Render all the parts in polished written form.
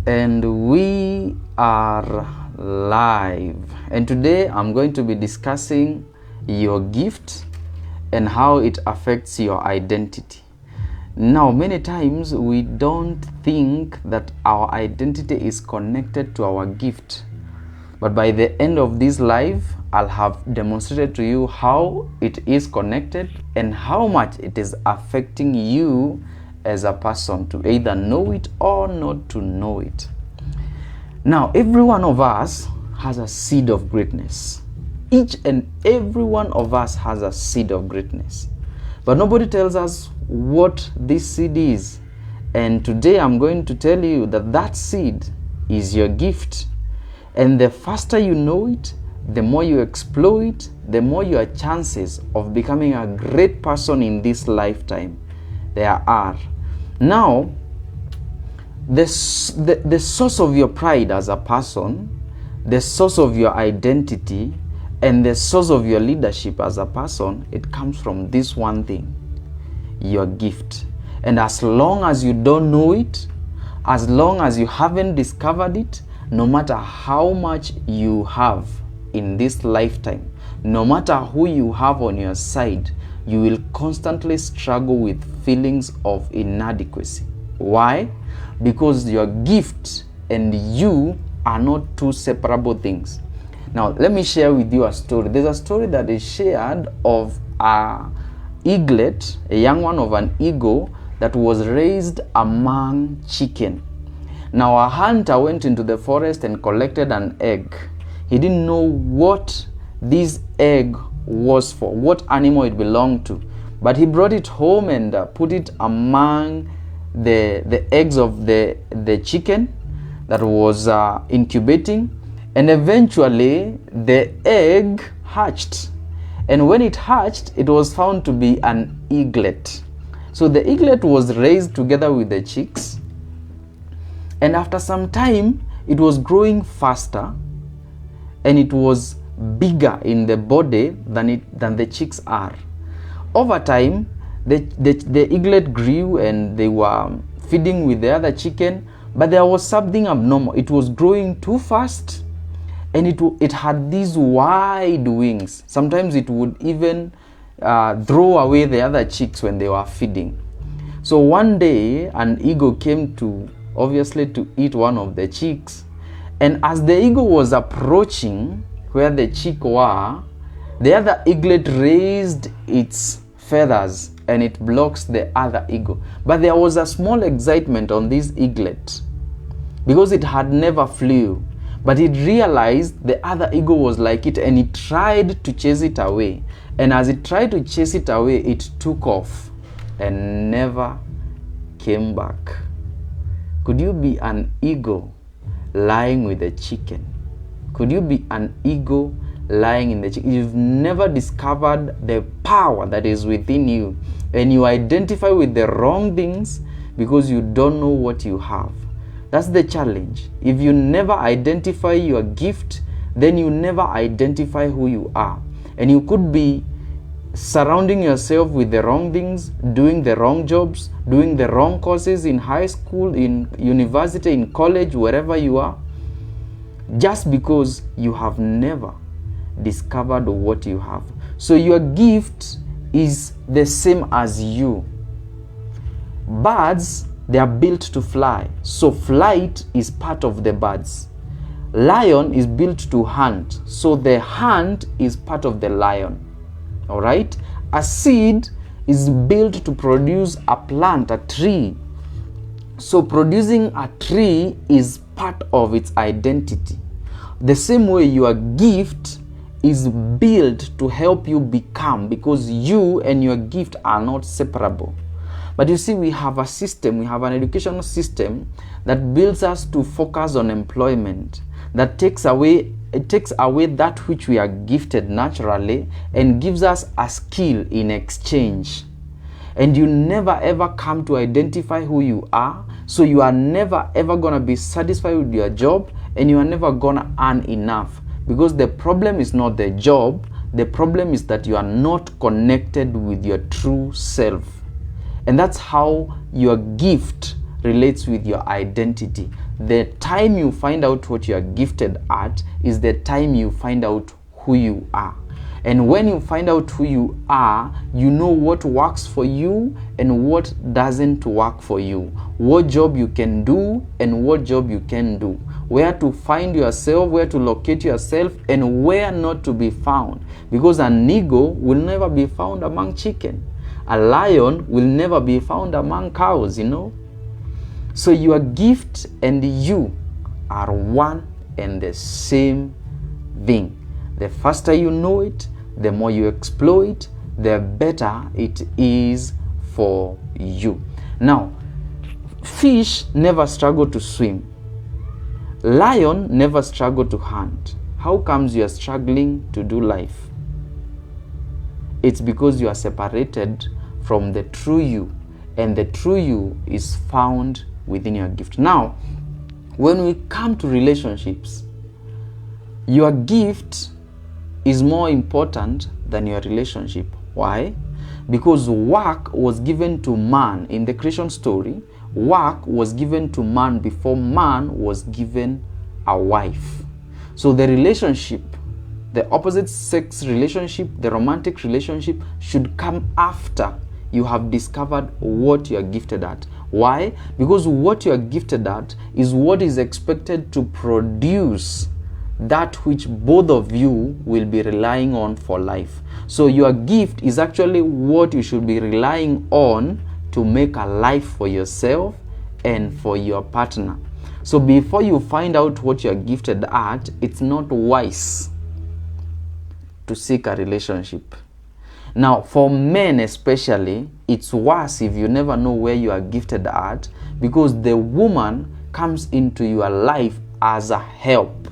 And we are live, and today I'm going to be discussing your gift and how it affects your identity. Now, many times we don't think that our identity is connected to our gift, but by the end of this live, I'll have demonstrated to you how it is connected and how much it is affecting you as a person, to either know it or not to know it. Now, every one of us has a seed of greatness. Each and every one of us has a seed of greatness, but nobody tells us what this seed is. And today I'm going to tell you that that seed is your gift, and the faster you know it, the more you explore it, the more your chances of becoming a great person in this lifetime there are. Now, the source of your pride as a person, the source of your identity, and the source of your leadership as a person, it comes from this one thing: your gift. And as long as you don't know it, as long as you haven't discovered it, no matter how much you have in this lifetime, no matter who you have on your side, you will constantly struggle with feelings of inadequacy. Why? Because your gift and you are not two separable things. Now, let me share with you a story. There's a story that is shared of a eaglet, a young one of an eagle that was raised among chicken. Now, a hunter went into the forest and collected an egg. He didn't know what this egg was for, what animal it belonged to, but he brought it home and put it among the eggs of the chicken that was incubating, and eventually the egg hatched. And when it hatched, it was found to be an eaglet. So the eaglet was raised together with the chicks, and after some time it was growing faster and it was bigger in the body than the chicks are. Over time, the eaglet grew and they were feeding with the other chicken, but there was something abnormal. It was growing too fast, and it had these wide wings. Sometimes it would even throw away the other chicks when they were feeding. So one day, an eagle came to eat one of the chicks, and as the eagle was approaching where the chick were, the other eaglet raised its feathers and it blocks the other eagle. But there was a small excitement on this eaglet because it had never flew, but it realized the other eagle was like it, and it tried to chase it away. And as it tried to chase it away, it took off and never came back. Could you be an eagle lying with a chicken? Could you be an eagle lying in the chicken? You've never discovered the power that is within you, and you identify with the wrong things because you don't know what you have. That's the challenge. If you never identify your gift, then you never identify who you are. And you could be surrounding yourself with the wrong things, doing the wrong jobs, doing the wrong courses in high school, in university, in college, wherever you are, just because you have never discovered what you have. So your gift is the same as you. Birds, they are built to fly, so flight is part of the birds. Lion is built to hunt, so the hunt is part of the lion. All right? A seed is built to produce a plant, a tree. So producing a tree is part of its identity. The same way your gift is built to help you become, because you and your gift are not separable. But you see, we have a system, we have an educational system that builds us to focus on employment, that takes away that which we are gifted naturally and gives us a skill in exchange. And you never ever come to identify who you are, so you are never ever gonna be satisfied with your job, and you are never gonna earn enough, because the problem is not the job, the problem is that you are not connected with your true self. And that's how your gift relates with your identity. The time you find out what you are gifted at is the time you find out who you are. And when you find out who you are, you know what works for you and what doesn't work for you. What job you can do and what job you can do. Where to find yourself, where to locate yourself, and where not to be found. Because an eagle will never be found among chicken. A lion will never be found among cows, So your gift and you are one and the same thing. The faster you know it, the more you explore it, the better it is for you. Now, fish never struggle to swim. Lion never struggle to hunt. How comes you are struggling to do life? It's because you are separated from the true you, and the true you is found within your gift. Now, when we come to relationships, your gift is more important than your relationship. Why? Because work was given to man in the creation story. Work was given to man before man was given a wife. So the relationship, the opposite sex relationship, the romantic relationship should come after you have discovered what you are gifted at. Why? Because what you are gifted at is what is expected to produce that which both of you will be relying on for life. So your gift is actually what you should be relying on to make a life for yourself and for your partner. So before you find out what you're gifted at, it's not wise to seek a relationship. Now, for men especially, it's worse if you never know where you are gifted at, because the woman comes into your life as a help.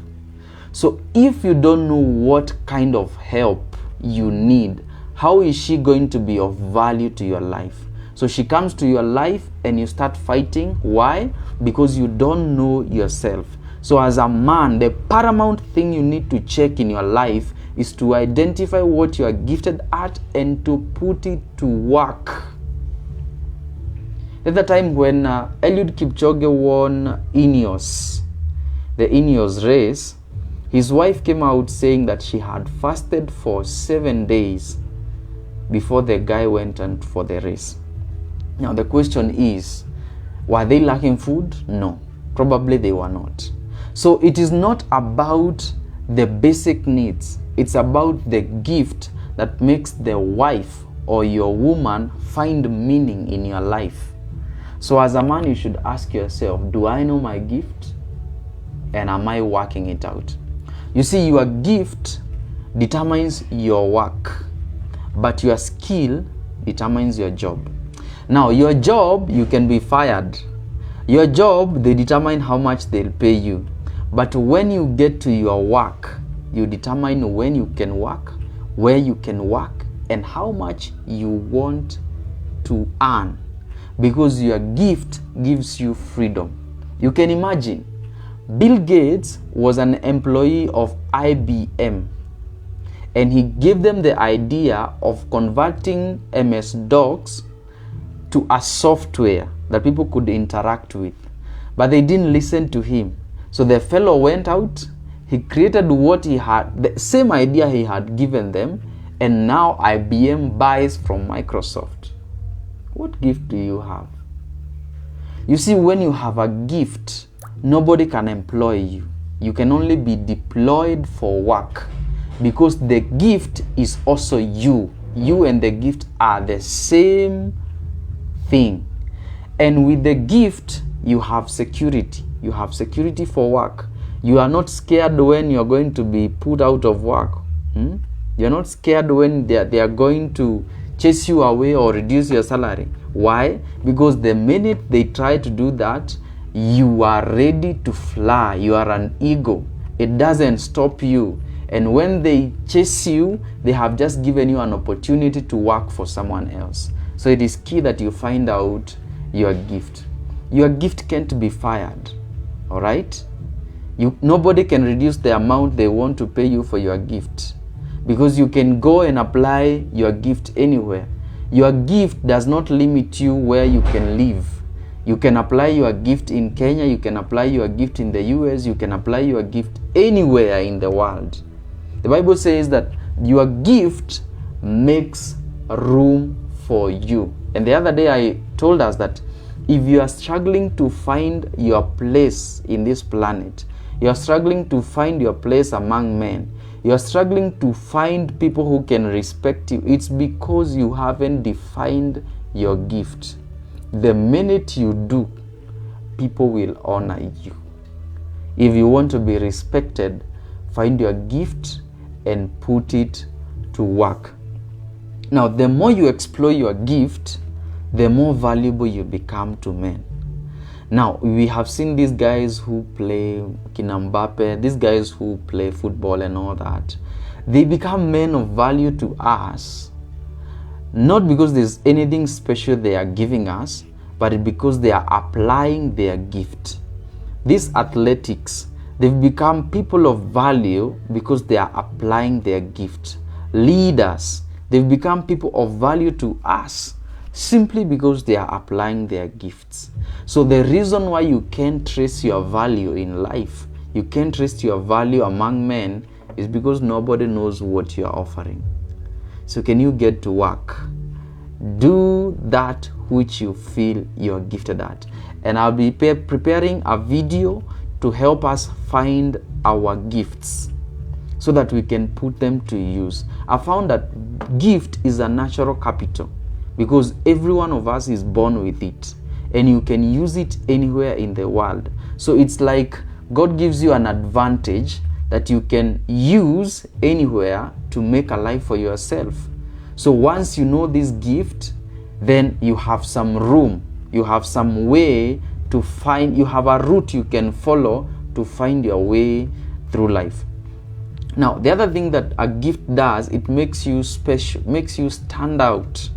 So if you don't know what kind of help you need, how is she going to be of value to your life? So she comes to your life and you start fighting. Why? Because you don't know yourself. So as a man, the paramount thing you need to check in your life is to identify what you are gifted at and to put it to work. At the time when Eliud Kipchoge won the Ineos race, his wife came out saying that she had fasted for 7 days before the guy went on for the race. Now the question is, were they lacking food? No, probably they were not. So it is not about the basic needs. It's about the gift that makes the wife or your woman find meaning in your life. So as a man, you should ask yourself, do I know my gift? And am I working it out? You see, your gift determines your work, but your skill determines your job. Now, your job, you can be fired. Your job, they determine how much they'll pay you. But when you get to your work, you determine when you can work, where you can work, and how much you want to earn. Because your gift gives you freedom. You can imagine, Bill Gates was an employee of IBM, and he gave them the idea of converting MS-DOS to a software that people could interact with. But they didn't listen to him. So the fellow went out, he created what he had, the same idea he had given them, and now IBM buys from Microsoft. What gift do you have? You see, when you have a gift, nobody can employ you. You can only be deployed for work, because the gift is also you. You and the gift are the same thing. And with the gift, you have security. You have security for work. You are not scared when you're going to be put out of work. You're not scared when they are going to chase you away or reduce your salary. Why? Because the minute they try to do that, you are ready to fly. You are an eagle. It doesn't stop you. And when they chase you, they have just given you an opportunity to work for someone else. So it is key that you find out your gift. Your gift can't be fired. All right? Nobody can reduce the amount they want to pay you for your gift, because you can go and apply your gift anywhere. Your gift does not limit you where you can live. You can apply your gift in Kenya, you can apply your gift in the US, you can apply your gift anywhere in the world. The Bible says that your gift makes room for you. And the other day I told us that if you are struggling to find your place in this planet, you are struggling to find your place among men, you are struggling to find people who can respect you, it's because you haven't defined your gift. The minute you do, people will honor you. If you want to be respected, find your gift and put it to work. Now, the more you explore your gift, the more valuable you become to men. Now, we have seen these guys who play Mbappe, these guys who play football and all that. They become men of value to us, not because there's anything special they are giving us, but because they are applying their gift. These athletics, they've become people of value because they are applying their gift. Leaders, they've become people of value to us simply because they are applying their gifts. So the reason why you can't trace your value in life, you can't trace your value among men, is because nobody knows what you are offering. So can you get to work? Do that which you feel you're gifted at. And I'll be preparing a video to help us find our gifts so that we can put them to use. I found that gift is a natural capital because every one of us is born with it and you can use it anywhere in the world. So it's like God gives you an advantage that you can use anywhere to make a life for yourself. So once you know this gift, then you have some room, you have some way to find, you have a route you can follow to find your way through life. Now, the other thing that a gift does, it makes you special, makes you stand out.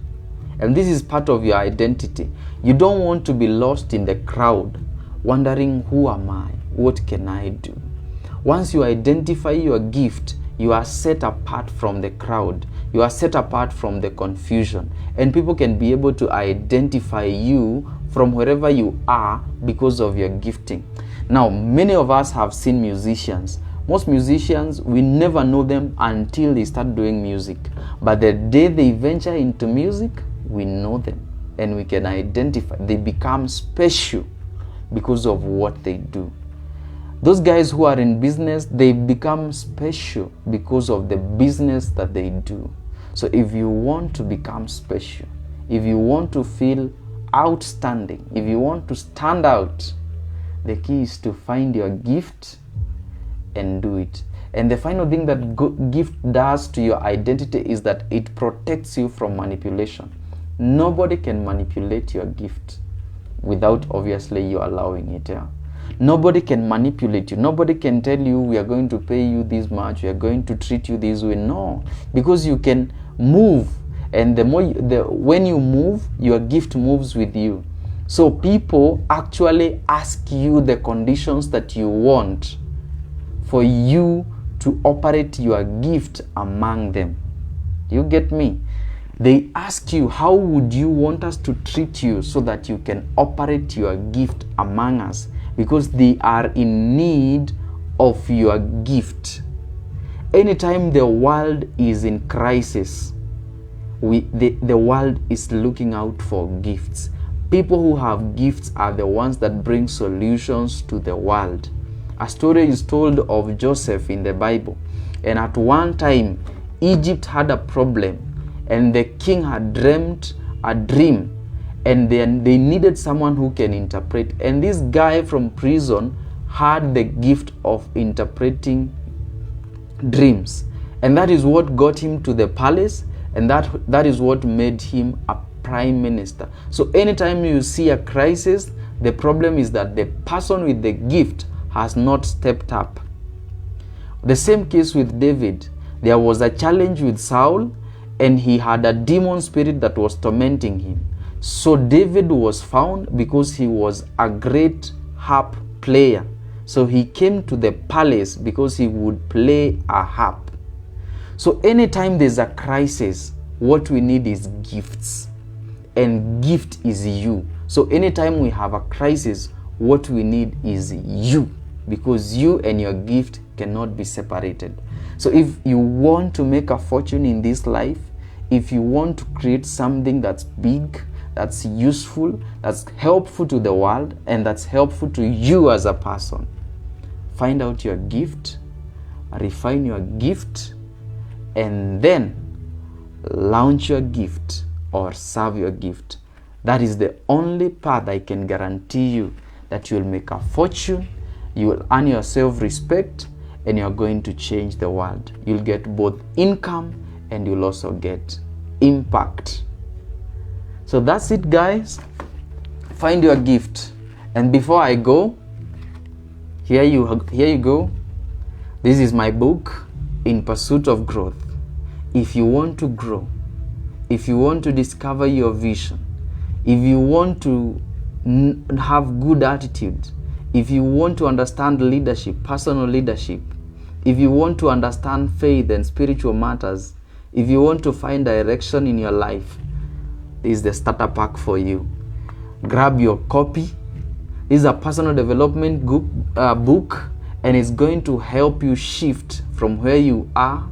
And this is part of your identity. You don't want to be lost in the crowd, wondering, who am I? What can I do? Once you identify your gift, you are set apart from the crowd. You are set apart from the confusion. And people can be able to identify you from wherever you are because of your gifting. Now, many of us have seen musicians. Most musicians, we never know them until they start doing music. But the day they venture into music, we know them and we can identify. They become special because of what they do. Those guys who are in business, they become special because of the business that they do. So if you want to become special, if you want to feel outstanding, if you want to stand out, the key is to find your gift and do it. And the final thing that gift does to your identity is that it protects you from manipulation. Nobody can manipulate your gift without obviously you allowing it. Yeah? Nobody can manipulate you. Nobody can tell you, we are going to pay you this much, we are going to treat you this way. No, because you can move, and when you move, your gift moves with you. So people actually ask you the conditions that you want for you to operate your gift among them. You get me? They ask you, how would you want us to treat you so that you can operate your gift among us? Because they are in need of your gift. Anytime the world is in crisis, the world is looking out for gifts. People who have gifts are the ones that bring solutions to the world. A story is told of Joseph in the Bible. And at one time, Egypt had a problem. And the king had dreamt a dream. And then they needed someone who can interpret. And this guy from prison had the gift of interpreting dreams. And that is what got him to the palace. And that is what made him a prime minister. So anytime you see a crisis, the problem is that the person with the gift has not stepped up. The same case with David. There was a challenge with Saul, and he had a demon spirit that was tormenting him. So David was found because he was a great harp player. So he came to the palace because he would play a harp. So anytime there's a crisis, what we need is gifts. And gift is you. So anytime we have a crisis, what we need is you, because you and your gift cannot be separated. So if you want to make a fortune in this life, if you want to create something that's big, that's useful, that's helpful to the world, and that's helpful to you as a person, find out your gift, refine your gift, and then launch your gift or serve your gift. That is the only path I can guarantee you that you'll make a fortune, you will earn yourself respect, and you're going to change the world. You'll get both income and you'll also get impact. So that's it, guys. Find your gift. And before I go, here you go. This is my book, In Pursuit of Growth. If you want to grow, if you want to discover your vision, if you want to have good attitude, if you want to understand leadership, personal leadership, if you want to understand faith and spiritual matters, if you want to find direction in your life, this is the starter pack for you. Grab your copy. This is a personal development book, and it's going to help you shift from where you are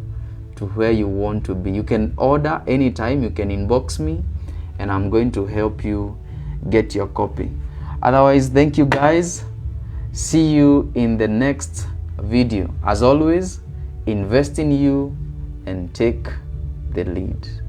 to where you want to be. You can order anytime. You can inbox me, and I'm going to help you get your copy. Otherwise, thank you, guys. See you in the next video. As always, invest in you and take the lead.